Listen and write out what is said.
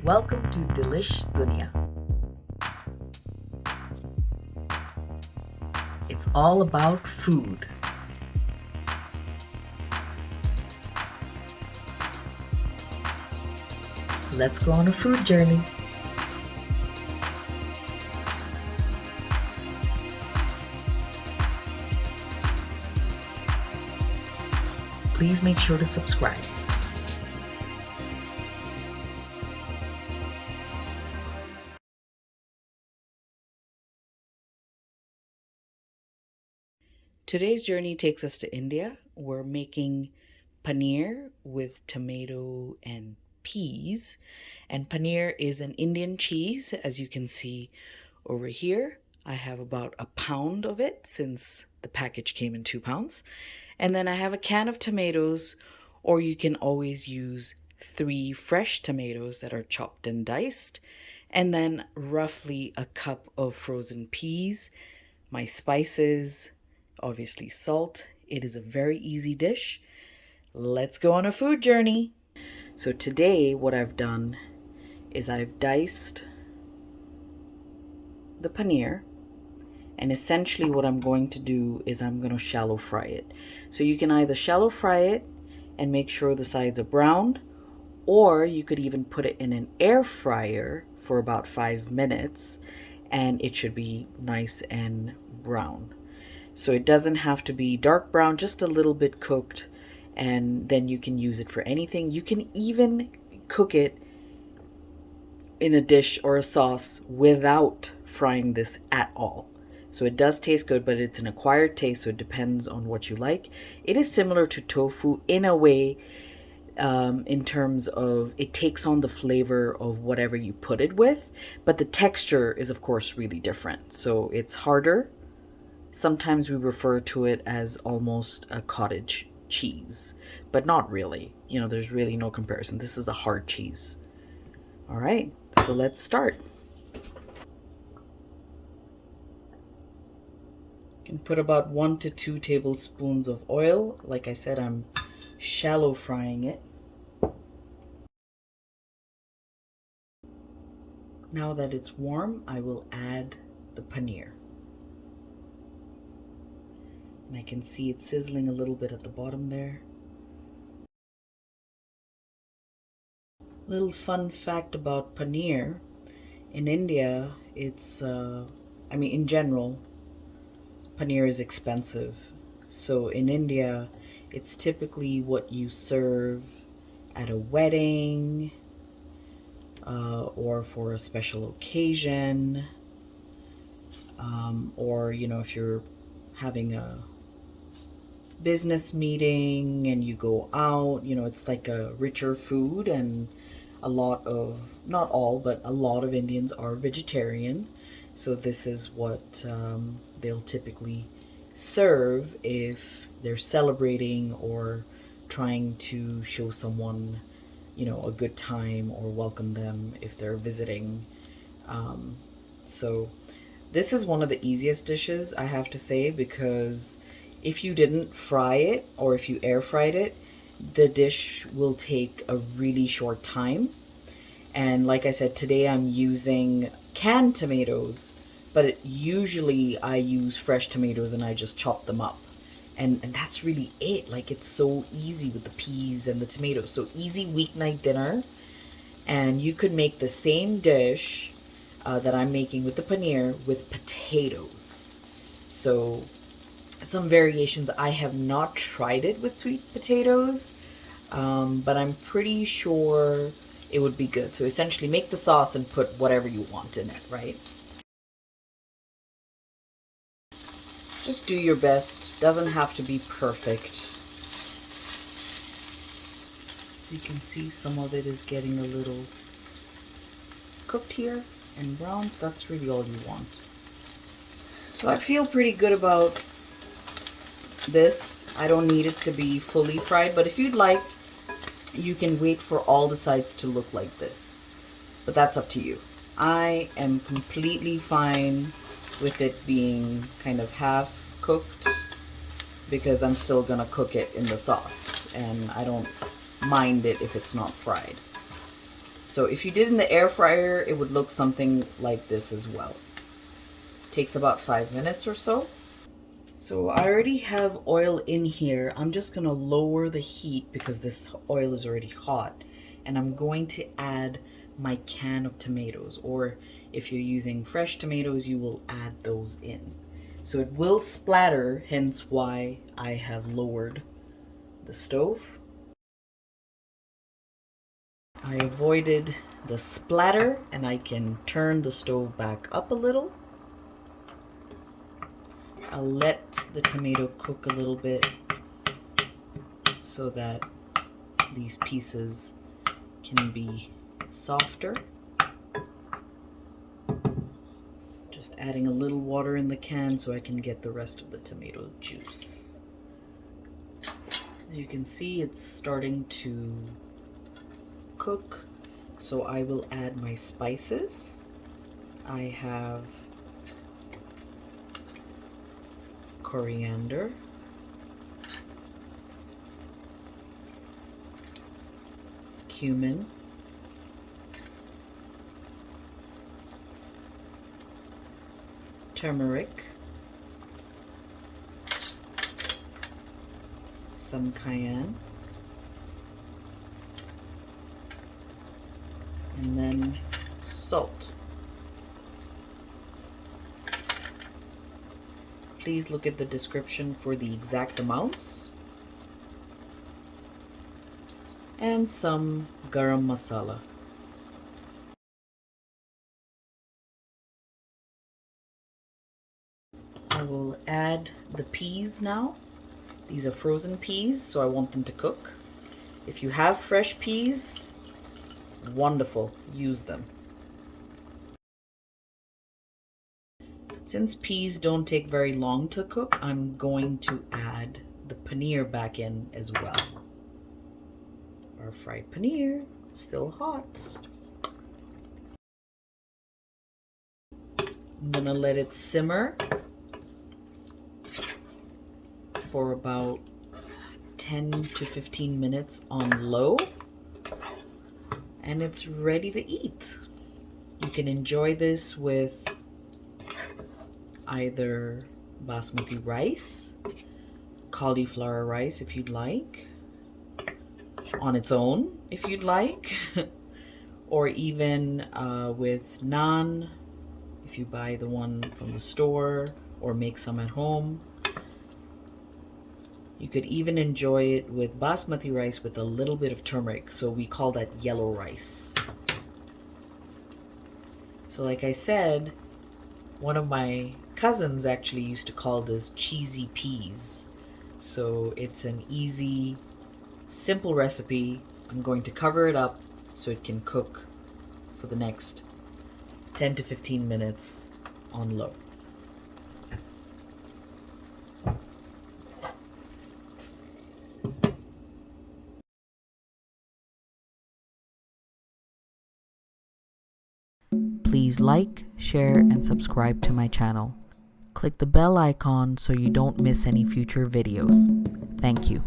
Welcome to Delish, Dunia. It's all about food. Let's go on a food journey. Please make sure to subscribe. Today's journey takes us to India. We're making paneer with tomato and peas. And paneer is an Indian cheese, as you can see over here. I have about a pound of it since the package came in 2 pounds. And then I have a can of tomatoes, or you can always use 3 fresh tomatoes that are chopped and diced. And then roughly a cup of frozen peas, my spices, obviously salt. It is a very easy dish. Let's go on a food journey. So today what I've done is I've diced the paneer, and essentially what I'm going to do is I'm going to shallow fry it. So you can either shallow fry it and make sure the sides are browned, or you could even put it in an air fryer for about 5 minutes and it should be nice and brown. So it doesn't have to be dark brown, just a little bit cooked, and then you can use it for anything. You can even cook it in a dish or a sauce without frying this at all. So it does taste good, but it's an acquired taste, so it depends on what you like. It is similar to tofu in a way, in terms of it takes on the flavor of whatever you put it with, but the texture is of course really different. So it's harder. Sometimes we refer to it as almost a cottage cheese, but not really. You know, there's really no comparison. This is a hard cheese. All right, so let's start. You can put about 1 to 2 tablespoons of oil. Like I said, I'm shallow frying it. Now that it's warm, I will add the paneer. And I can see it sizzling a little bit at the bottom there. Little fun fact about paneer. In India, it's, in general, paneer is expensive. So in India, it's typically what you serve at a wedding, or for a special occasion, or, you know, if you're having a business meeting and you go out, you know, it's like a richer food. And a lot of, not all, but a lot of Indians are vegetarian. So this is what they'll typically serve if they're celebrating or trying to show someone, you know, a good time or welcome them if they're visiting. So this is one of the easiest dishes, I have to say, because if you didn't fry it or if you air fried it, the dish will take a really short time. And like I said, today I'm using canned tomatoes, but usually I use fresh tomatoes and I just chop them up. And that's really it. Like, it's so easy with the peas and the tomatoes. So easy weeknight dinner. And you could make the same dish that I'm making with the paneer with potatoes. So some variations. I have not tried it with sweet potatoes, but I'm pretty sure it would be good. So essentially make the sauce and put whatever you want in it, right? Just do your best. Doesn't have to be perfect. You can see some of it is getting a little cooked here and brown. That's really all you want. So I feel pretty good about this. I don't need it to be fully fried, but if you'd like, you can wait for all the sides to look like this. But that's up to you. I am completely fine with it being kind of half cooked because I'm still gonna cook it in the sauce, and I don't mind it if it's not fried. So if you did in the air fryer, it would look something like this as well. Takes about 5 minutes or so. So I already have oil in here. I'm just gonna lower the heat because this oil is already hot. And I'm going to add my can of tomatoes, or if you're using fresh tomatoes, you will add those in. So it will splatter, hence why I have lowered the stove. I avoided the splatter and I can turn the stove back up a little. I'll let the tomato cook a little bit so that these pieces can be softer. Just adding a little water in the can so I can get the rest of the tomato juice. As you can see, it's starting to cook, so I will add my spices. I have coriander, cumin, turmeric, some cayenne, and then salt. Please look at the description for the exact amounts. And some garam masala. I will add the peas now. These are frozen peas, so I want them to cook. If you have fresh peas, wonderful, use them. Since peas don't take very long to cook, I'm going to add the paneer back in as well. Our fried paneer, still hot. I'm gonna let it simmer for about 10 to 15 minutes on low, and it's ready to eat. You can enjoy this with either basmati rice, cauliflower rice if you'd like, on its own if you'd like, or even with naan if you buy the one from the store or make some at home. You could even enjoy it with basmati rice with a little bit of turmeric, so we call that yellow rice. So like I said, one of my cousins actually used to call this cheesy peas. So it's an easy, simple recipe. I'm going to cover it up so it can cook for the next 10 to 15 minutes on low. Please like, share, and subscribe to my channel. Click the bell icon so you don't miss any future videos. Thank you.